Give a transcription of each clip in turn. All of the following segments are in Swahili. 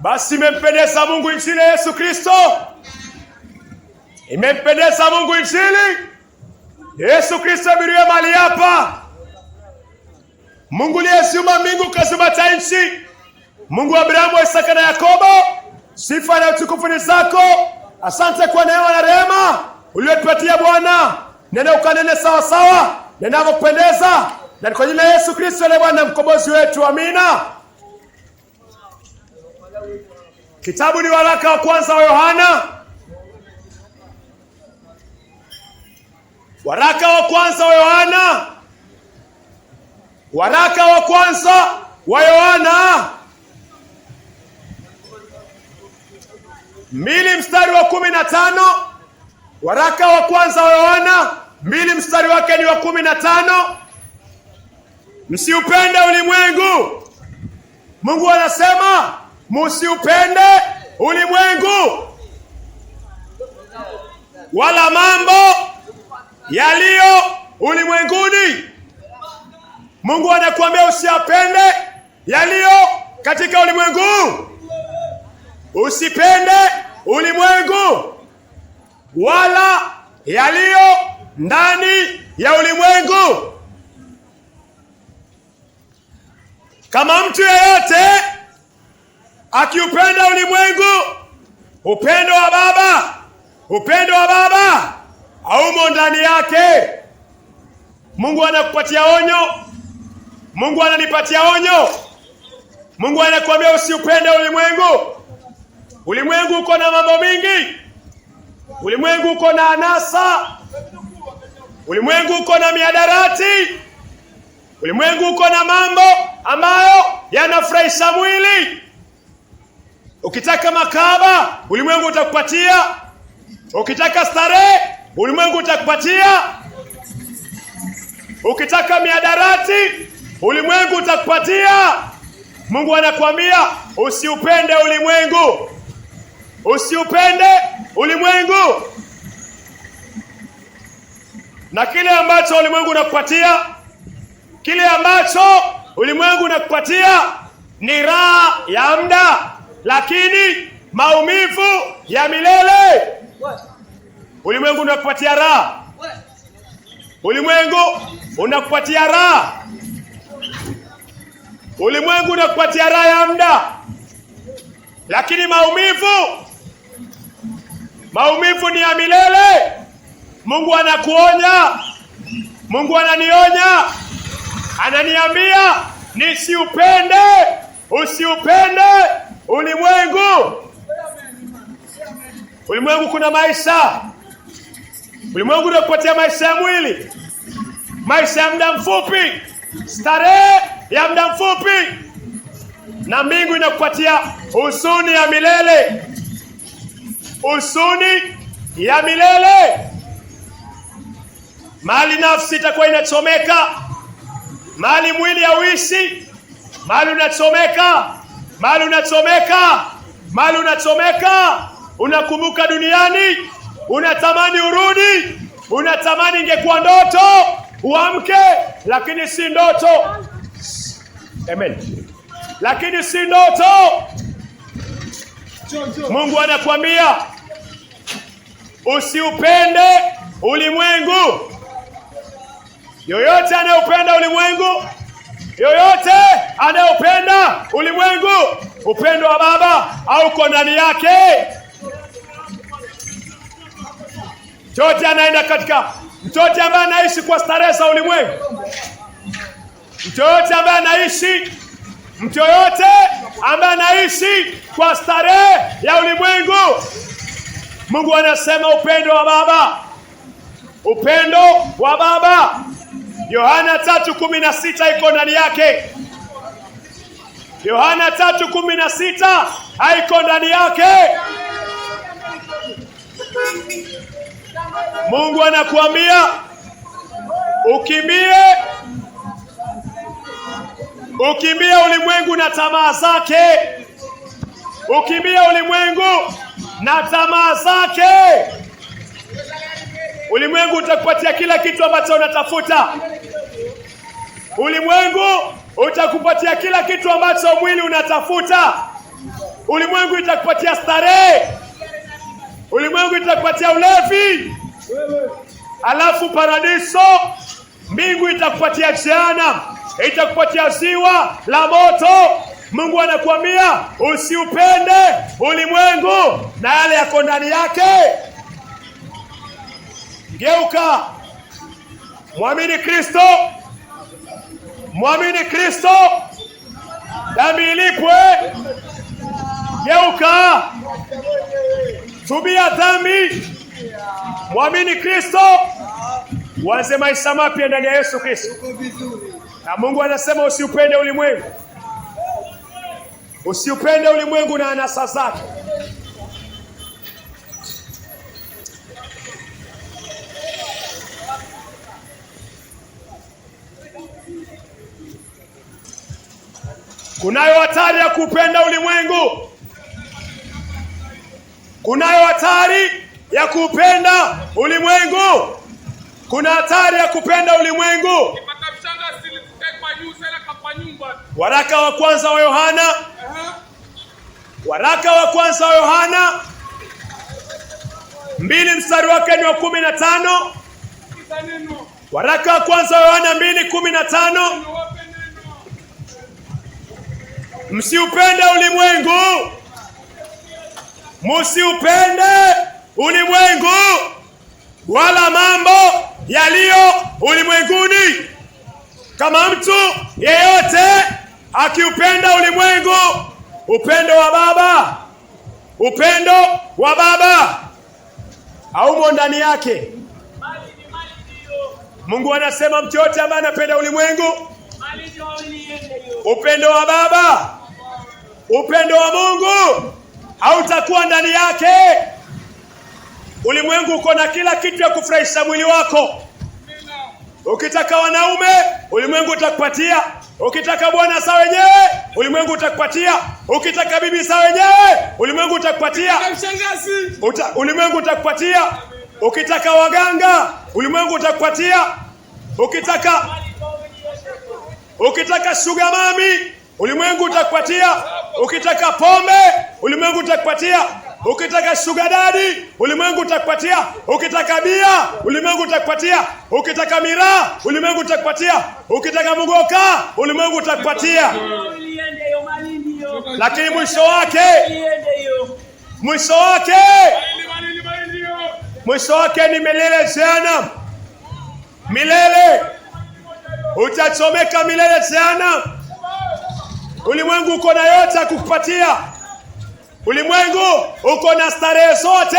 Basi imempendeza Mungu injili ya Yesu Kristo. Imempendeza Mungu injili Yesu Kristo abirie mali hapa. Mungu aliyeziumba mbingu kaziumba nchi. Mungu wa Abrahamu, Isaka na Yakobo, sifa na utukufu ni zako. Asante kwa neema na rehema uliyotupatia Bwana. Nenda ukanene sawa sawa, nenda kupendeza. Na kwa jina la Yesu Kristo ndiye Bwana mkombozi wetu. Amina. Kitabu ni waraka wa kwanza wa Yohana. Waraka wa kwanza wa Yohana. Waraka wa kwanza wa Yohana 2 mstari wa 15. Waraka wa kwanza wa Yohana 2 mstari wake ni wa 15. Msiupende ulimwengu. Mungu anasema msiupende ulimwengu wala mambo yaliyo ulimwenguni. Mungu anakuambia usiyapende yaliyo katika ulimwengu. Usipende ulimwengu wala yaliyo ndani ya ulimwengu. Kama mtu yeyote akiupenda ulimwengu, upendo wa Baba haumo ndani yake. Mungu anakupatia onyo. Mungu ananipatia onyo. Mungu anakuambia usiupende ulimwengu. Ulimwengu uko na mambo mingi. Ulimwengu uko na anasa. Ulimwengu uko na miadarati. Ulimwengu uko na mambo ambayo yanafurahisha mwili. Ukitaka makaba, ulimwengu utakupatia. Ukitaka starehe, ulimwengu utakupatia. Ukitaka miadarati, ulimwengu utakupatia. Mungu anakuambia usiupende ulimwengu. Usiupende ulimwengu. Na kile ambacho ulimwengu unakupatia, kile ambacho ulimwengu unakupatia ni raha ya muda, lakini maumivu ya milele. Ulimwengu unakupatia raha. Ulimwengu unakupatia raha. Ulimwengu unakupatia raha ya muda, lakini maumivu ni ya milele. Mungu anakuonya. Mungu ananionya. Ananiambia usiupende ulimwengu. Ulimwengu kuna maisha. Ulimwengu unakupatia maisha ya mwili, maisha ya muda mfupi, starehe ya muda mfupi. Na mbingu inakupatia huzuni ya milele. Huzuni ya milele. Mali nafsi itakuwa inachomeka. Mali mwili hauishi. Mali unachomeka. Unakumbuka duniani. Unatamani urudi. Unatamani ingekuwa ndoto uamke, lakini si ndoto. Amen. Lakini si ndoto. Mungu anakuambia usiupende ulimwengu. Yoyote anayependa ulimwengu, upendo wa Baba hauko ndani yake. Mtoto ambaye anaishi kwa starehe za ulimwengu, mtu yote ambaye anaishi kwa starehe ya ulimwengu, Mungu anasema upendo wa Baba Yohana 3:16 iko ndani yake. Yohana 3:16 haiko ndani yake. Mungu anakuambia ukimbie ulimwengu na tamaa zake. Ukimbie ulimwengu na tamaa zake. Ulimwengu utakupatia kila kitu ambacho unatafuta. Ulimwengu utakupatia kila kitu ambacho mwili unatafuta. ulimwengu itakupatia starehe, ulimwengu itakupatia ulevi, alafu paradiso, mbingu itakupatia jehanamu, itakupatia ziwa la moto. Mungu anakuambia usiupende ulimwengu na yale yako ndani yake. Geuka, mwamini Kristo, mwamini Kristo, dhambi ilipwe. Geuka, tubia dhambi, mwamini Kristo, uanze maisha mapya ndani ya Yesu Kristo. Na Mungu anasema usiupende ulimwengu, usiupende ulimwengu na anasa zake. Kunayo hatari ya kupenda ulimwengu. Kunayo hatari ya kupenda ulimwengu. Kuna hatari ya kupenda ulimwengu. Waraka wa kwanza wa Yohana, waraka wa kwanza wa Yohana 2 mstari wake ni wa 15. Waraka wa kwanza wa Yohana 2:15. Msiupende ulimwengu, msiupende ulimwengu wala mambo yaliyo ulimwenguni. Kama mtu yeyote akiupenda ulimwengu, upendo wa Baba haumo ndani yake. Mungu anasema mtu yote ambaye anapenda ulimwengu, upendo wa Baba, upendo wa Mungu hautakuwa ndani yake. Ulimwengu uko na kila kitu ya kufurahisha mwili wako. Ukitaka wanaume, ulimwengu utakupatia. Ukitaka bwana sawa wenyewe, ulimwengu utakupatia. Ukitaka bibi sawa wenyewe, ulimwengu utakupatia. Ulimwengu utakupatia. Ukitaka waganga, ulimwengu utakupatia. Ukitaka sugar mami, ulimwengu utakupatia. Ukitaka pombe, ulimwengu utakupatia. Ukitaka sugar daddy, ulimwengu utakupatia. Ukitaka bia, ulimwengu utakupatia. Ukitaka miraa, ulimwengu utakupatia. Ukitaka mugoka, ulimwengu utakupatia. Lakini mwisho wake ni milele jehanamu. Milele utachomeka, milele jehanamu. Ulimwengu uko na yote kukupatia. Ulimwengu uko na starehe zote.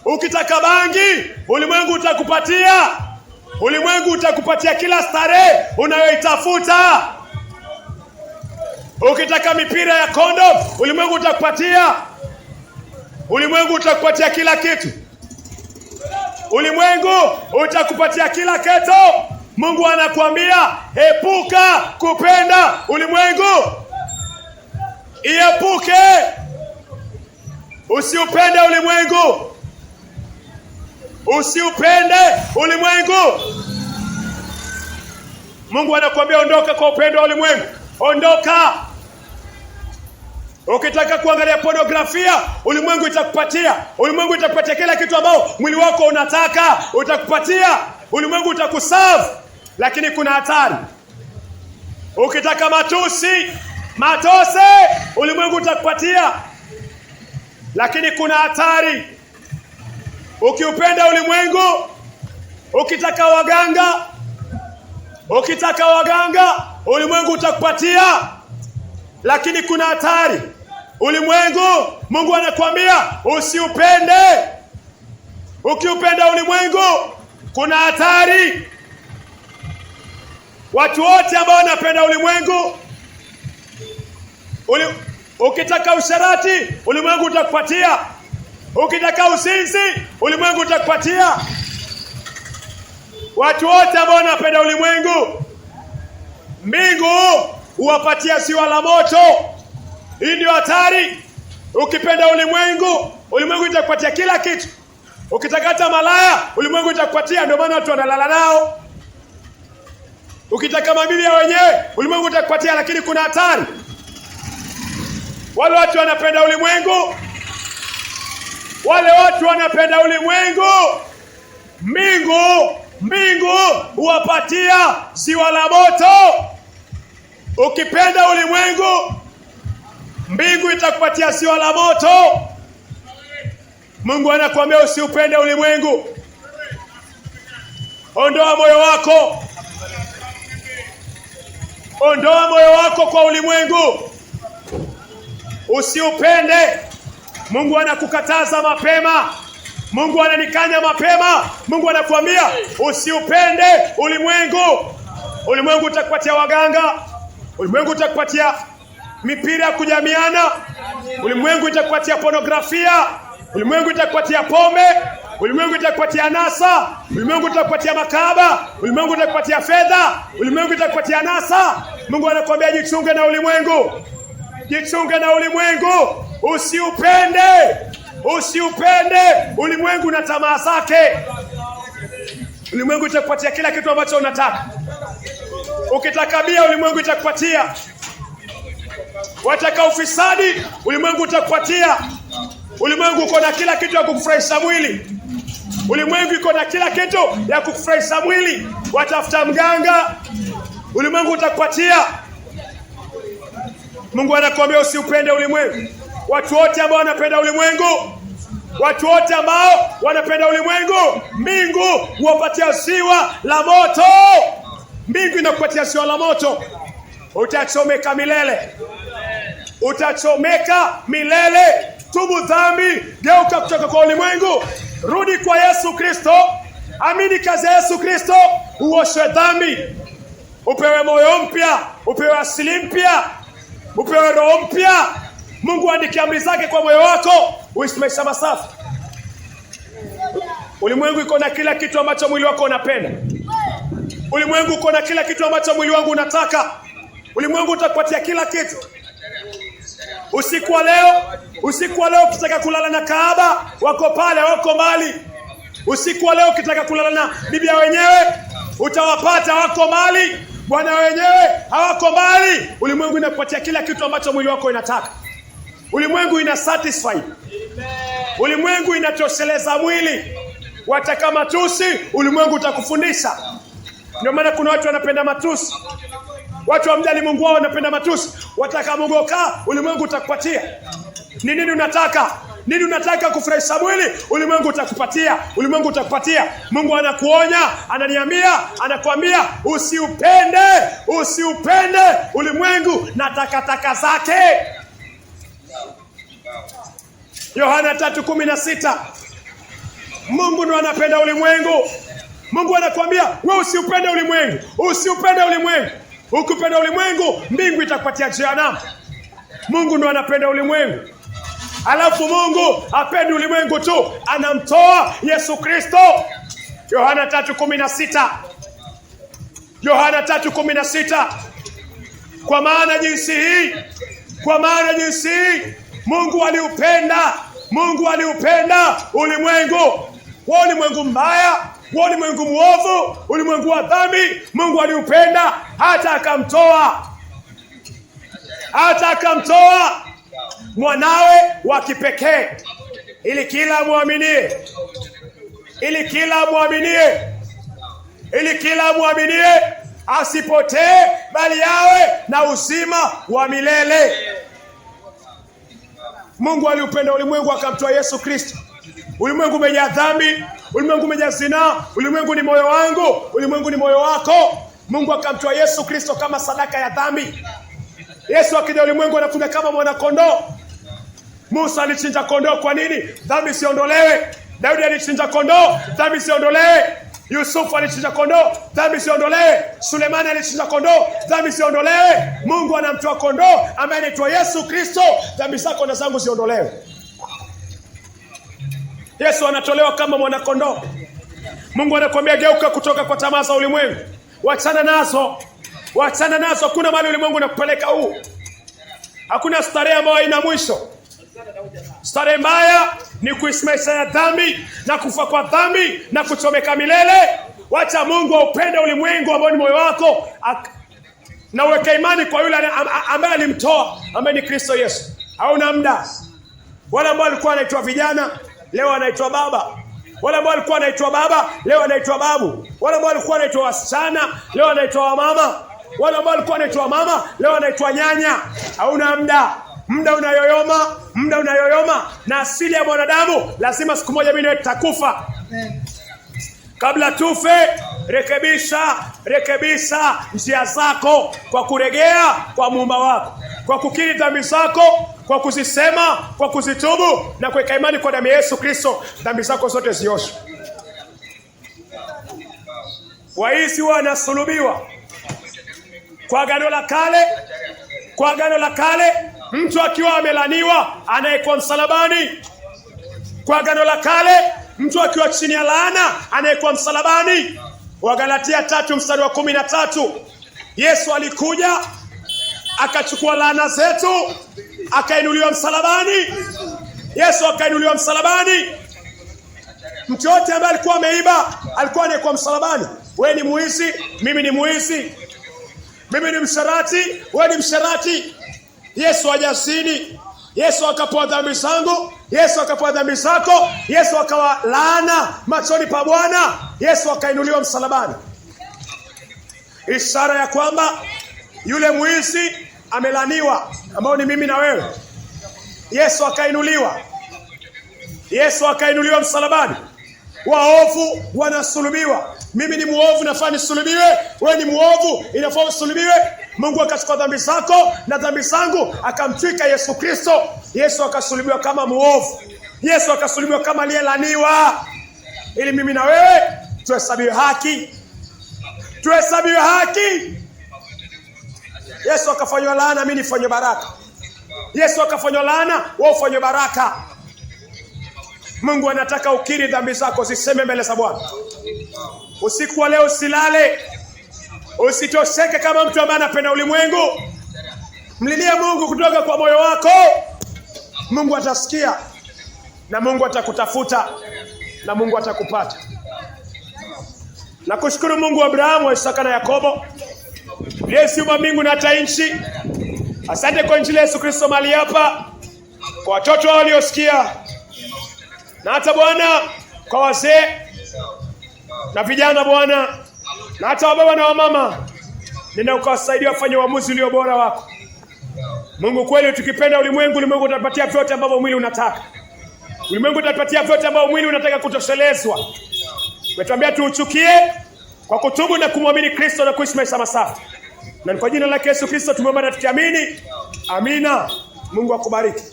Ukitaka bangi, ulimwengu utakupatia. Ulimwengu utakupatia kila starehe unayoitafuta. Ukitaka mipira ya kondom, ulimwengu utakupatia. Ulimwengu utakupatia kila kitu. Ulimwengu utakupatia kila kitu. Mungu anakuambia epuka kupenda ulimwengu. Iepuke. Usiupende ulimwengu. Usiupende ulimwengu. Mungu anakuambia ondoka kwa upendo wa ulimwengu. Ondoka. Ukitaka kuangalia pornografia, ulimwengu itakupatia. Ulimwengu itakupatia kila kitu ambao mwili wako unataka, utakupatia. Ulimwengu utakuserve, lakini kuna hatari. Ukitaka matose, ulimwengu utakupatia. Lakini kuna hatari. Ukiupenda ulimwengu, ukitaka waganga, ulimwengu utakupatia. Lakini kuna hatari. Ulimwengu, Mungu anakuambia usiupende. Ukiupenda ulimwengu, kuna hatari. Watu wote ambao wanapenda ulimwengu, ukitaka usharati, ulimwengu utakupatia. Ukitaka uzinzi, ulimwengu utakupatia. Watu wote ambao wanapenda ulimwengu, mbingu huwapatia ziwa la moto. Hii ndio hatari. Ukipenda ulimwengu, ulimwengu itakupatia kila kitu. Ukitaka malaya, ulimwengu utakupatia. Ndio maana watu wanalala nao. Ukitaka mabibi ya wenyewe, ulimwengu utakupatia. Lakini kuna hatari. Wale watu wanapenda ulimwengu. Wale watu wanapenda ulimwengu. Mbingu huwapatia ziwa la moto. Ukipenda ulimwengu, mbingu itakupatia ziwa la moto. Mungu anakuambia usiupende ulimwengu. Ondoa moyo wako. Ondoa moyo wako kwa ulimwengu. Usiupende. Mungu anakukataza mapema. Mungu ananikanya mapema. Mungu anakuambia usiupende ulimwengu. Ulimwengu utakupatia waganga. Ulimwengu utakupatia mipira ya kujamiana. Ulimwengu utakupatia pornografia. Ulimwengu utakupatia pombe. Ulimwengu utakupatia anasa. Ulimwengu utakupatia makahaba. Ulimwengu utakupatia fedha. Ulimwengu utakupatia anasa. Mungu anakuambia jichunge na ulimwengu. Jichunge na ulimwengu. Usiupende. Usiupende ulimwengu na tamaa zake. Ulimwengu itakupatia kila kitu ambacho unataka. Ukitaka bia, ulimwengu itakupatia. Wataka ufisadi, ulimwengu utakupatia. Ulimwengu uko na kila kitu ya kukufurahisha mwili. Ulimwengu uko na kila kitu ya kukufurahisha mwili. Watafuta mganga, ulimwengu utakupatia. Mungu anakuambia usiupende ulimwengu. Watu wote ambao wanapenda ulimwengu, watu wote ambao wanapenda ulimwengu, mbingu huwapatia ziwa la moto. Mbingu inakupatia ziwa la moto. Utachomeka milele. Utachomeka milele. Tubu dhambi, geuka kutoka kwa ulimwengu, rudi kwa Yesu Kristo. Amini kazi ya Yesu Kristo, uoshwe dhambi, upewe moyo mpya, upewe asili mpya, upewe roho mpya. Mungu andike amri zake kwa moyo wako, uishi maisha masafi. Ulimwengu iko na kila kitu ambacho mwili wako unapenda. Ulimwengu uko na kila kitu ambacho mwili wangu unataka. Ulimwengu utakupatia kila kitu. Usiku wa leo ukitaka kulala na kahaba, wako pale, wako mbali. Usiku wa leo ukitaka kulala na bibia wenyewe, utawapata, wako mbali. Bwana wenyewe hawako mbali. Ulimwengu inakupatia kila kitu ambacho mwili wako inataka. Ulimwengu ina satisfy. Ulimwengu inatosheleza mwili. Wataka matusi, ulimwengu utakufundisha. Ndio maana kuna watu wanapenda matusi. Watu wamjali Mungu wao wanapenda matusi. Wataka mogoka, ulimwengu utakupatia. Ni nini unataka? Nini unataka kufurahisha mwili? Ulimwengu utakupatia. Ulimwengu utakupatia. Mungu anakuonya, ananiambia, anakuambia usiupende ulimwengu na takataka zake. Yohana 3:16. Mungu ndo anapenda ulimwengu. Mungu anakuambia wewe usiupende ulimwengu. Usiupende ulimwengu. Ukipenda ulimwengu, mbingu itakupatia jehanamu. Mungu ndo anapenda ulimwengu. Alafu Mungu hapendi ulimwengu tu, anamtoa Yesu Kristo. Yohana 3:16. Yohana 3:16. Kwa maana jinsi hii Mungu aliupenda ulimwengu. Wa ulimwengu mbaya, wa ulimwengu mwovu, ulimwengu wa dhambi, Mungu aliupenda hata akamtoa mwanawe wa kipekee, ili kila muaminie asipotee, bali yawe na uzima wa milele. Mungu aliupenda ulimwengu akamtoa Yesu Kristo. Ulimwengu umejaa dhambi, ulimwengu umejaa zinaa, ulimwengu ni moyo wangu, ulimwengu ni moyo wako. Mungu akamtoa Yesu Kristo kama sadaka ya dhambi. Yesu akija ulimwengu anakuja kama mwana kondoo. Musa alichinja kondoo kwa nini? Dhambi siondolewe. Daudi alichinja kondoo, dhambi siondolewe. Yusufu alichinja kondoo, dhambi siondolewe. Sulemani alichinja kondoo, dhambi siondolewe. Mungu anamtoa kondoo ambaye anaitwa Yesu Kristo, dhambi zako na zangu siondolewe. Yesu anatolewa kama mwana kondoo. Mungu anakuambia geuka kutoka kwa tamaa za ulimwengu. Wachana nazo. Hakuna mahali ulimwengu unakupeleka huu. Hakuna starehe ambayo haina mwisho. Starehe mbaya ni kuishi maisha ya dhambi na kufa kwa dhambi na kuchomeka milele. Wacha Mungu aupende ulimwengu ambao ni moyo wako, na uweke imani kwa yule ambaye alimtoa, ambaye ni Kristo Yesu. Hauna muda. Wale ambao walikuwa wanaitwa vijana leo wanaitwa baba. Wale ambao walikuwa wanaitwa baba leo wanaitwa babu. Wale ambao walikuwa wanaitwa wasichana leo wanaitwa wamama. Wale ambao walikuwa wanaitwa mama leo wanaitwa nyanya. Hauna muda. Muda unayoyoma, na asili ya mwanadamu lazima siku moja mimi nitakufa. Kabla tufe, rekebisha njia zako kwa kuregea kwa Muumba wako, kwa kukiri dhambi zako, kwa kuzisema, kwa kuzitubu na kuweka imani kwa damu ya Yesu Kristo, dhambi zako zote zioshwe. Waizi wanasulubiwa kwa Agano la Kale, mtu akiwa amelaniwa anayekuwa msalabani. Kwa Agano la Kale, mtu akiwa chini ya laana anayekuwa msalabani. Wagalatia 3:13, Yesu alikuja akachukua laana zetu, akainuliwa msalabani. Yesu akainuliwa msalabani. Mtu yote ambaye alikuwa ameiba alikuwa anayekuwa msalabani. Wewe ni muizi, mimi ni muizi. Mimi ni msharati, wewe ni msharati. Yesu hajazini. Yesu akapoa dhambi zangu, Yesu akapoa dhambi zako, Yesu akawa laana machoni pa Bwana, Yesu akainuliwa msalabani. Ishara ya kwamba yule mwizi amelaniwa, ambao ni mimi na wewe. Yesu akainuliwa. Yesu akainuliwa msalabani. Waovu wanasulubiwa. Mimi ni muovu, nafaa nisulubiwe. Wewe ni muovu, inafaa usulubiwe. Mungu akachukua dhambi zako na dhambi zangu akamtwika Yesu Kristo. Yesu akasulubiwa kama muovu. Yesu akasulubiwa kama aliyelaniwa, ili mimi na wewe tuhesabiwe haki. Tuhesabiwe haki. Yesu akafanywa laana, mimi nifanywe baraka. Yesu akafanywa laana, wewe ufanywe baraka. Mungu anataka ukiri dhambi zako, ziseme mbele za Bwana. Usiku wa leo usilale. Usitosheke kama mtu ambaye anapenda ulimwengu. Mlilie Mungu kutoka kwa moyo wako. Mungu atasikia, na Mungu atakutafuta, na Mungu atakupata. Nakushukuru Mungu wa Abrahamu, Isaka na Yakobo, Yesu wa mbingu na hata nchi. Asante kwa injili ya Yesu Kristo mahali hapa, kwa watoto waliosikia, na hata Bwana kwa wazee na vijana Bwana, na hata wababa na wamama. Nenda ukawasaidia wafanye uamuzi ulio bora wako. Mungu kweli, tukipenda ulimwengu, ulimwengu utatupatia vyote ambavyo mwili unataka. Ulimwengu utatupatia vyote ambavyo mwili unataka kutoshelezwa. Umetuambia tuuchukie kwa kutubu na kumwamini Kristo na kuishi maisha masafi. Na kwa jina la Yesu Kristo tumeomba na tukiamini. Amina. Mungu akubariki.